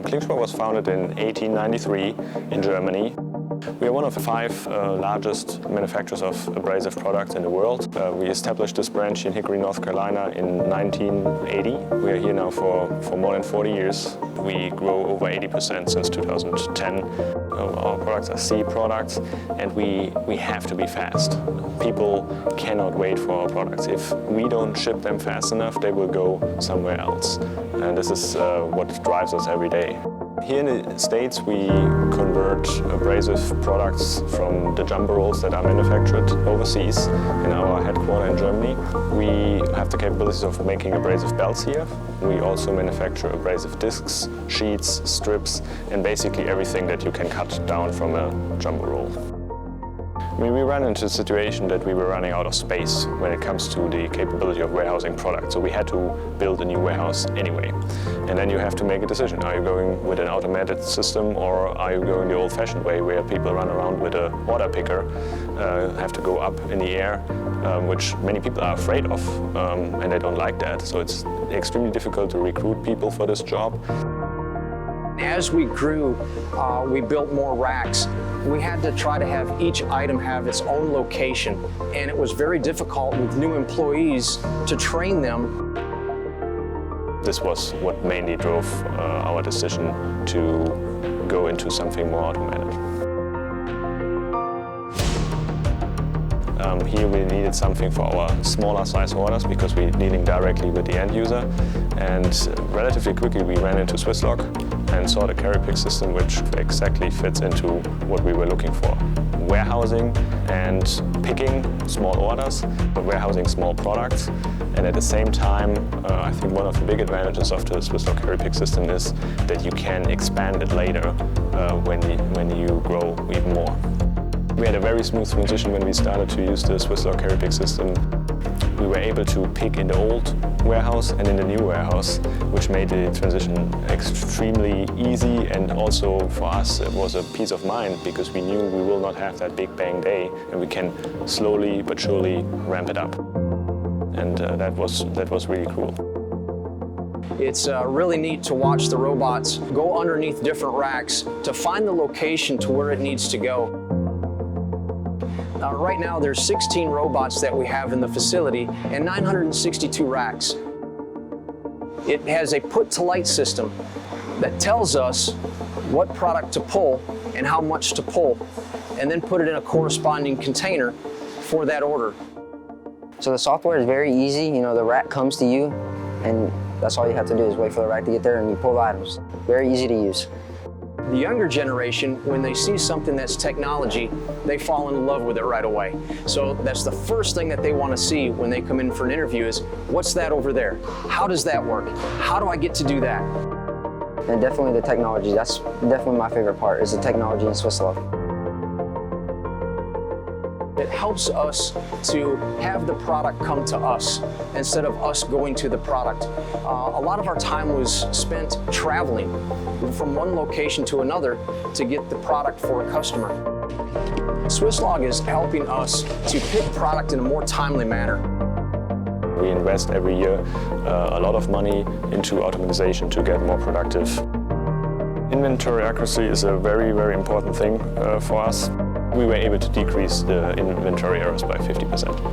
KLINGSPOR was founded in 1893 in Germany. We are one of the 5 largest manufacturers of abrasive products in the world. We established this branch in Hickory, North Carolina in 1980. We are here now for more than 40 years. We grow over 80% since 2010. Our products are C products, and we have to be fast. People cannot wait for our products. If we don't ship them fast enough, they will go somewhere else. And this is what drives us every day. Here in the States, we convert abrasive products from the jumbo rolls that are manufactured overseas in our headquarters in Germany. We have the capabilities of making abrasive belts here. We also manufacture abrasive discs, sheets, strips, and basically everything that you can cut down from a jumbo roll. We ran into a situation that we were running out of space when it comes to the capability of warehousing products, so we had to build a new warehouse anyway. And then you have to make a decision. Are you going with an automated system, or are you going the old-fashioned way where people run around with an order picker, have to go up in the air, which many people are afraid of, and they don't like that. So it's extremely difficult to recruit people for this job. As we grew, we built more racks. We had to try to have each item have its own location, and it was very difficult with new employees to train them. This was what mainly drove our decision to go into something more automated. Here we needed something for our smaller size orders because we're dealing directly with the end user, and relatively quickly we ran into Swisslog and saw the CarryPick system, which exactly fits into what we were looking for. Warehousing and picking small orders, but warehousing small products. And at the same time, I think one of the big advantages of the Swisslog CarryPick system is that you can expand it later when you grow even more. We had a very smooth transition when we started to use the Swisslog CarryPick system. We were able to pick in the old warehouse and in the new warehouse, which made the transition extremely easy, and also for us it was a peace of mind because we knew we will not have that big bang day, and we can slowly but surely ramp it up. And that was really cool. It's really neat to watch the robots go underneath different racks to find the location to where it needs to go. Right now there's 16 robots that we have in the facility and 962 racks. It has a put-to-light system that tells us what product to pull and how much to pull, and then put it in a corresponding container for that order. So the software is very easy. You know, the rack comes to you, and that's all you have to do is wait for the rack to get there and you pull the items. Very easy to use. The younger generation, when they see something that's technology, they fall in love with it right away. So that's the first thing that they want to see when they come in for an interview is, what's that over there? How does that work? How do I get to do that? And definitely the technology. That's definitely my favorite part, is the technology in Swisslog. It helps us to have the product come to us instead of us going to the product. A lot of our time was spent traveling from one location to another to get the product for a customer. Swisslog is helping us to pick product in a more timely manner. We invest every year a lot of money into automatization to get more productive. Inventory accuracy is a very, very important thing for us. We were able to decrease the inventory errors by 50%.